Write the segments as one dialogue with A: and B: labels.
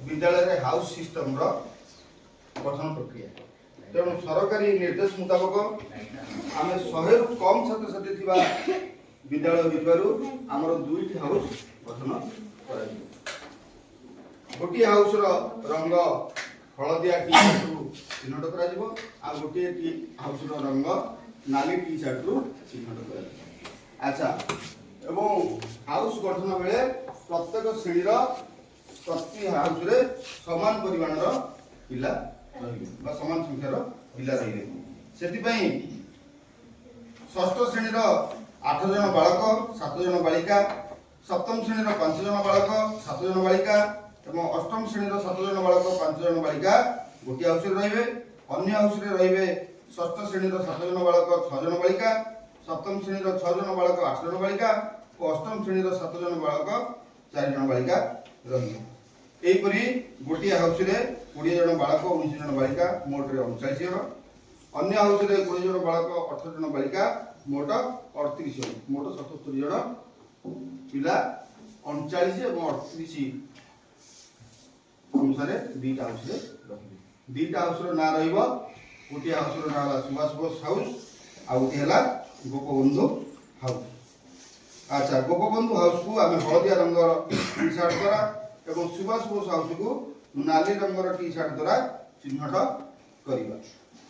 A: विद्यालय house system गठन प्रक्रिया तेणु सरकारी निर्देश मुताबक आम 100 रु कम छात्र छात्री थिबा विद्यालय आमर 2टी हाउस गठन कर गोटे हाउस रंग हलदिया टी शर्ट रु चिन्हट कर गोटे हाउस रंग नाली टी शर्ट रु चिन्हट कर अच्छा एवं हाउस गठन बेले प्रत्येक श्रेणी प्रति हाउस रे समान परिमाणर पिला रहिबे समान संख्यार पिला रहिबे सेति षष्ठ श्रेणी 8 जन बालक 7 जन बालिका सप्तम श्रेणी 5 जन बालक 7 जन बालिका एवं अष्टम श्रेणी 7 जन बालक 5 जन बालिका गोटे हाउस रहिबे अन्य हाउस रे रहिबे षष्ठ श्रेणी 7 जन बालक 6 जन बालिका सप्तम श्रेणी 6 जन बालक 8 जन बालिका और अष्टम श्रेणी 7 जन बालक 4 जन बालिका रहिबे एपरी गोटे हाउस रे 20 जन बालक 19 जन बालिका मोट रे 39 जन अन्य हाउस रे 20 जन बालक 18 जन बालिका मोट 38 जन मोट 77 जन पिला 39 एवं 38 अनुसार दुईटा हाउस रे रहिबे दुईटा हाउस रो ना रहिबो गोटे हाउस रो ना हला सुभाष बोस हाउस आ गोटे हला गोपबंधु हाउस अच्छा गोपबंधु हाउस को आम हलदिया रंग टी शर्ट द्वारा एवं सुभाष बोस हाउस को नाली रंगर टी शर्ट द्वारा चिन्हट करवा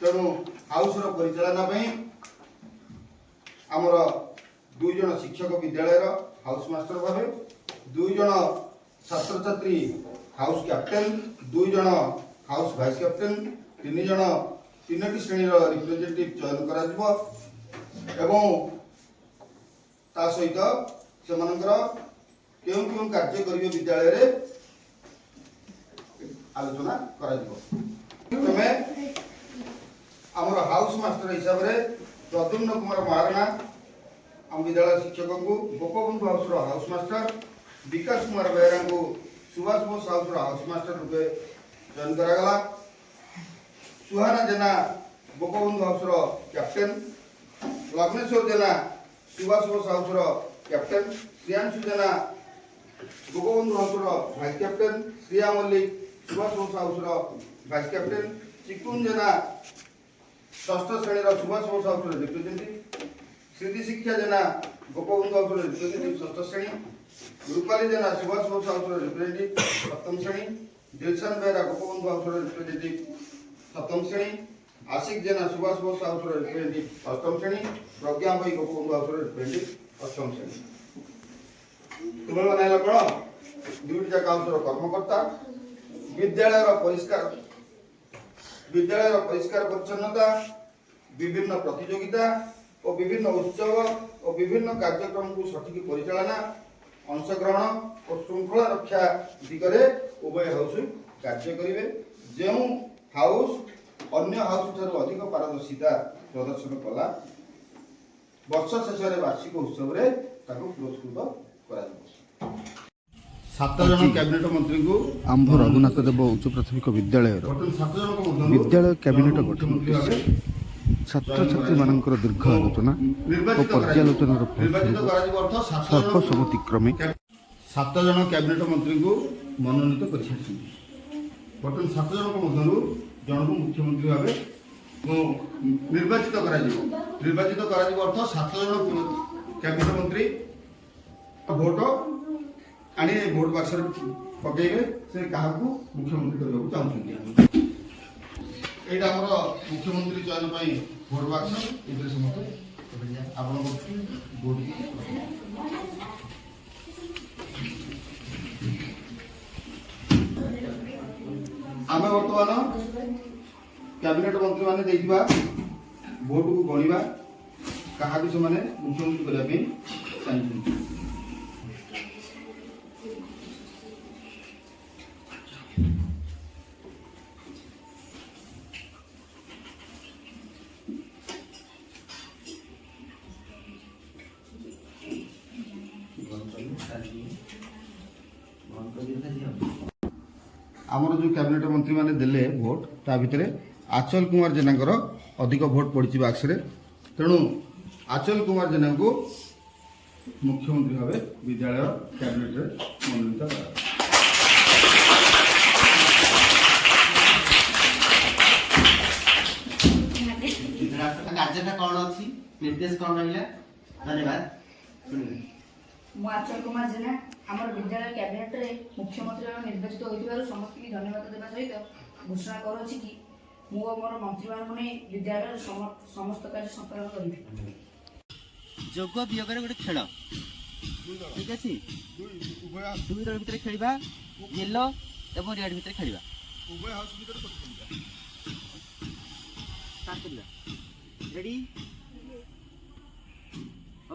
A: तेणु हाउस परिचालना आमर 2 जन शिक्षक विद्यालय हाउस मास्टर भावे 2 जन छात्र छात्री हाउस कैप्टेन 2 जन हाउस वाइस कैप्टेन 3 जन 3टी श्रेणी रिप्रेजेंटेटिव चयन करा एवं ता सहित से क्यों क्यों कार्य करिवे विद्यालय रे आलोचना करा प्रथमे हमर हाउस मास्टर हिसाब रे प्रद्युम्न कुमार महाराणा हम विद्यालय शिक्षक को गोपबंधु हाउस रो हाउस मास्टर विकास कुमार बेहरा को सुभाष बोस हाउस रो हाउस मास्टर रूपे चयन करा गला सुहाना जेना गोपबंधु हाउस रो कैप्टेन लग्नेश्वर जेना सुभाष बोस हाउस रो कैप्टेन श्रियांशु जेना गोपबंधु हाउस रो vice captain Shriya Mallick Subhash Bose house रो वाइस कैप्टेन चिकुन जेना षष्ठ श्रेणी सुभाष बोस हाउस रो रिप्रेजेंटेटिव स्मृति शिक्षा जेना गोपबंधु हाउस रो रिप्रेजेंटेटिव षष्ठ श्रेणी रूपाली जेना सुभाष बोस हाउस रो रिप्रेजेंटेटिव सप्तम श्रेणी दिलशन बेहरा गोपबंधु हाउस रो रिप्रेजेंटेटिव सप्तम श्रेणी आशिक जेना सुभाष बोस हाउस रो रिप्रेजेंटेटिव अष्टम श्रेणी प्रज्ञा भाई गोपबंधु हाउस रो रिप्रेजेंटेटिव अष्टम श्रेणी तुम माने कोन दुईटी जाक हाउस रो कर्मकर्ता विद्यालय परिष्कार परिच्छन्नता विभिन्न प्रतियोगिता और विभिन्न उत्सव और विभिन्न कार्यक्रम को सठिक परिचालना अंशग्रहण और श्रृंखला रक्षा दिगरे उभय हाउस कार्य करेंगे जो हाउस अन्य हाउस ठारू अधिक पारदर्शिता प्रदर्शन कला वर्ष शेष वार्षिक उत्सव रे ताको पुरस्कृत करा 7 जन कैबिनेट मंत्री को
B: आंभ रघुनाथ देव उच्च प्राथमिक विद्यालय विद्यालय कैबिनेट गठन उद्देश्य छात्र छात्री मानकर दीर्घ आलोचना और पर्यालोचनार सर्वसम्मति क्रमे
A: 7 जन कैबिनेट मंत्री को मनोनीत कर बर्तमान 7 जन मध्य जन को मुख्यमंत्री भाव निर्वाचित अर्थ 7 जन कैबिनेट मंत्री भोट आनी भोट बक्स पकड़े से क्या मुख्यमंत्री करने चाहते यहाँ आम मुख्यमंत्री चयन भोट बक्स ये समस्त आप भोट आम बर्तमान कैबिनेट मंत्री मैंने देखा भोट को गणवा क्या से मुख्यमंत्री करने चाहिए आमर जो कैबिनेट मंत्री माने देले भोट ता भितर आचल कुमार जेना अधिक भोट पड़ी बाक्स तेणु आचल कुमार जेना को मुख्यमंत्री भाव विद्यालय कैबिनेट मनोनीत
C: निर्देश कौन रहिला धन्यवाद शुणिले
D: ମୁଁ ଆଚଲ କୁମାର ଜେନା ଆମର ବିଦ୍ୟାଳୟ କ୍ୟାବିନେଟରେ ମୁଖ୍ୟମନ୍ତ୍ରୀ ଭାବେ ନିର୍ବାଚିତ ହୋଇଥିବାରୁ ସମସ୍ତଙ୍କୁ ଧନ୍ୟବାଦ ଦେବା ସହିତ ଘୋଷଣା କରୁଅଛି କି ମୁଁ ଓ ମୋର ମନ୍ତ୍ରୀମାନଙ୍କୁ ନେଇ ବିଦ୍ୟାଳୟର ସମସ୍ତ କାର୍ଯ୍ୟ ସମ୍ପାଦନ କରିବି।
C: যোগ বিয়োগରେ ଗୋଟେ ଖେଳ ଠିକ ଅଛି ଦୁଇ ଦଳ ଭିତରେ ଖେଳିବା ୟେଲୋ ଏବଂ ରେଡ୍ ଭିତରେ ଖେଳିବା ଷ୍ଟାର୍ଟ କରିବା ରେଡି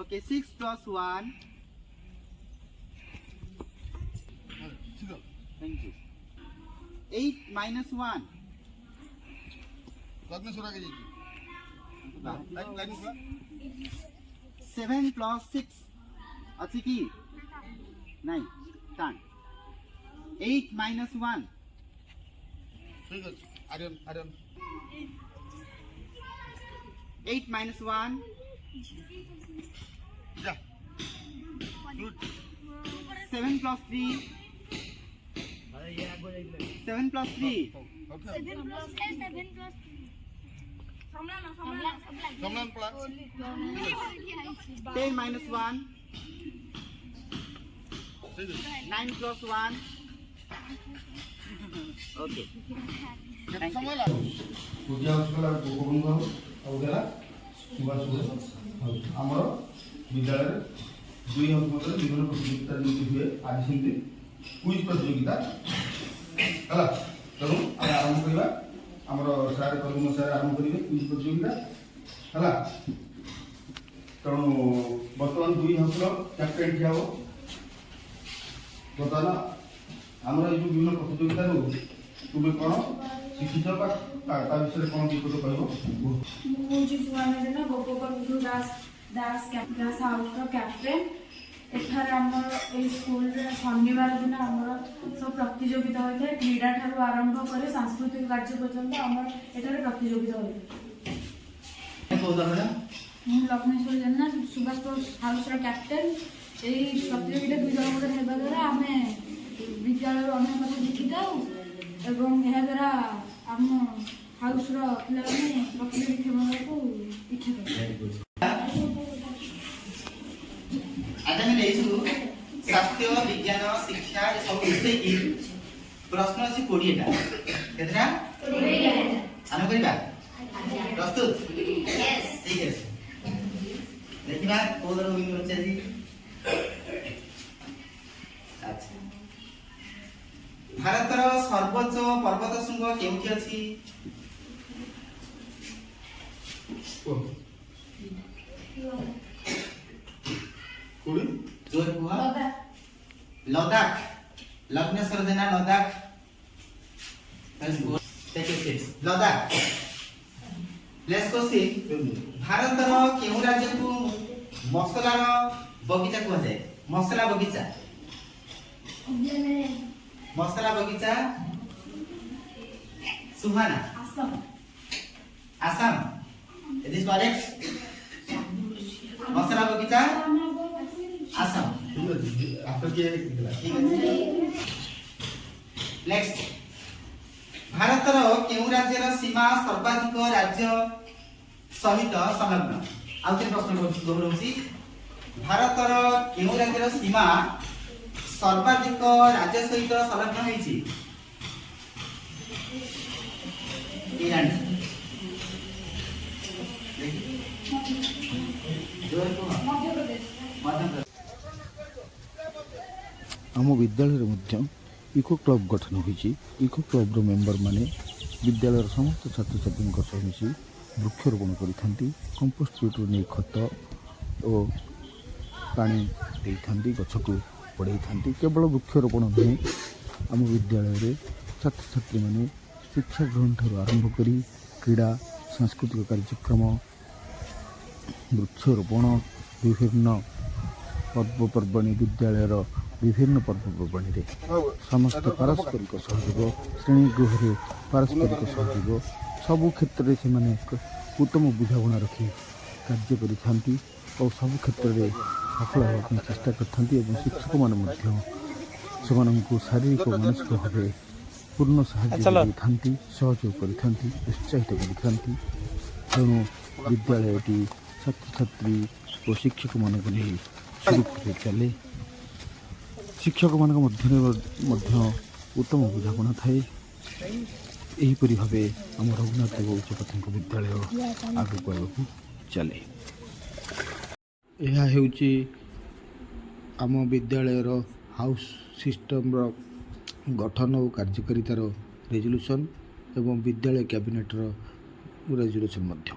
C: ओके 6 + 1 थैंक यू 8 - 1 7 + 6 अच्छी की नहीं टान 8 - 1
A: ঠিক আছে আরিয়ান আরিয়ান
C: 8 - 1
A: যা
C: 7 + 3 7 + 3
A: সম্মান পড়া
C: 10 - 1
A: ঠিক আছে
C: 9 + 1 ओके
A: କେତେ ସମୟ ଲାଗେ ପୂଜା ହଉଥିଲା ଗୋପବନ୍ଧୁ ବାବୁ ଆଉ ଦେଲା ସୁଭାଷ ବୋଷ ଆମର ବିଦ୍ୟାଳୟରେ ଦୁଇ ଅଙ୍କ ମଧ୍ୟରେ ବିଭିନ୍ନ ପ୍ରତିଯୋଗିତା ଯେମିତି ହୁଏ ଆଜି ସେମିତି କୁଇଜ୍ ପ୍ରତିଯୋଗିତା ହେଲା ତେଣୁ ଆମେ ଆରମ୍ଭ କରିବା ଆମର ସାର୍ କର୍ମ ସାର୍ ଆରମ୍ଭ କରିବେ କୁଇଜ୍ ପ୍ରତିଯୋଗିତା ହେଲା ତେଣୁ ବର୍ତ୍ତମାନ ଦୁଇ ହଂସର କ୍ୟାପ୍ଟେନ୍ ଠିଆ ହେବ ବର୍ତ୍ତମାନ ଆମର ଏଇ ଯେଉଁ ବିଭିନ୍ନ ପ୍ରତିଯୋଗିତାରୁ ତୁମେ କ'ଣ ଶିଖିଛ ବା ତା ବିଷୟରେ କ'ଣ ବିପଦ କହିବ
D: ମୁଁ ହେଉଛି ସୁହାନା ଜେନା ଗୋପବନ୍ଧୁ ଦାସ ହାଉସର କ୍ୟାପ୍ଟେନ୍। ଏଠାରେ ଆମର ଏଇ ସ୍କୁଲରେ ଶନିବାର ଦିନ ଆମର ସବୁ ପ୍ରତିଯୋଗିତା ହୋଇଥାଏ କ୍ରୀଡ଼ା ଠାରୁ ଆରମ୍ଭ କରି ସାଂସ୍କୃତିକ କାର୍ଯ୍ୟ ପର୍ଯ୍ୟନ୍ତ ଆମର ଏଠାରେ ପ୍ରତିଯୋଗିତା ହୋଇଥାଏ। ମୁଁ ଲକ୍ଷ୍ମେଶ୍ୱର ଜେନା ସୁଭାଷ ବୋଷ ହାଉସର କ୍ୟାପ୍ଟେନ୍। ଏହି ପ୍ରତିଯୋଗିତା ଦୁଇ ଦଳ ମଧ୍ୟରେ ହେବା ଦ୍ୱାରା ଆମେ ବିଦ୍ୟାଳୟରୁ ଅନେକ କଥା ଶିଖିଥାଉ ଏବଂ ଏହାଦ୍ୱାରା ଆମ ହାଉସର ପିଲାମାନେ ପ୍ରତିଯୋଗିତା ହେବାକୁ ଇଚ୍ଛା କରୁ।
C: आज आम नहीं स्वास्थ्य विज्ञान शिक्षा ये सब मिसई प्रश्न अच्छी 20टा केतरा आम करबा प्रस्तुत ठीक है देखिबा कोदर विन होचे जी अच्छा भारतर सर्वोच्च पर्वत शृंग केउठी अछि
A: କୋଉଠି
C: जोर हुआ लद्दाख लग्नेश्वर जेना लद्दाख लद्दाख लेट्स गो सी भारतर केउ राज्य को मसलार बगीचा को जाए मसला बगीचा सुहाना आसाम इट इज करेक्ट मसला बगीचा आसाम
A: ঠিক আছে আপনার কি দিলা
C: ठीक है नेक्स्ट भारतर केउ राज्यर सीमा सर्वाधिक राज्य सहित संलग्न आउ के प्रश्न दोहराउसी भारतर केउ राज्यर सीमा सर्वाधिक राज्य सहित संलग्न होईची ईरान मध्य
B: आम विद्यालय मध्य इको क्लब गठन होती इको क्लब्र मेम्बर माने विद्यालय समस्त छात्र छात्री सह मिसी वृक्षरोपण करि कंपोस्ट पीटर नहीं खत और पानी देती गछ को बढ़ाई केवल वृक्षरोपण नुहे आम विद्यालय छात्र छात्री मैंने शिक्षा ग्रहण ठार आरंभ कर क्रीड़ा सांस्कृतिक कार्यक्रम वृक्षरोपण विभिन्न पर्वपर्वाणी विद्यालय विभिन्न पर्वपर्वाणी समस्त पारस्परिक सहयोग श्रेणीगृह पारस्परिक सहयोग सबु क्षेत्र में से उत्तम बुझाणा रखी कार्य कर सबु क्षेत्र में सफल होगा चेष्टा करते शिक्षक मान शारीरिक मानसिक भाव पूर्ण साहय सहयोग कर उत्साहित कर तेणु विद्यालयटी ଛାତ୍ରଛାତ୍ରୀ ଓ ଶିକ୍ଷକମାନଙ୍କୁ ନେଇ ସୁରୁଖୁରୁରେ ଚାଲେ। ଶିକ୍ଷକମାନଙ୍କ ମଧ୍ୟରେ ମଧ୍ୟ ଉତ୍ତମ ବୁଝାମଣା ଥାଏ। ଏହିପରି ଭାବେ ଆମ ରଘୁନାଥ ଉଚ୍ଚ ପ୍ରାଥମିକ ବିଦ୍ୟାଳୟ ଆଗକୁ ଚାଲେ। ଏହା ହେଉଛି ଆମ ବିଦ୍ୟାଳୟର ହାଉସ୍ ସିଷ୍ଟମ୍ର ଗଠନ ଓ କାର୍ଯ୍ୟକାରିତାର ରେଜୁଲ୍ୟୁସନ୍ ଏବଂ ବିଦ୍ୟାଳୟ କ୍ୟାବିନେଟ୍ର ରେଜୁଲ୍ୟୁସନ୍ ମଧ୍ୟ।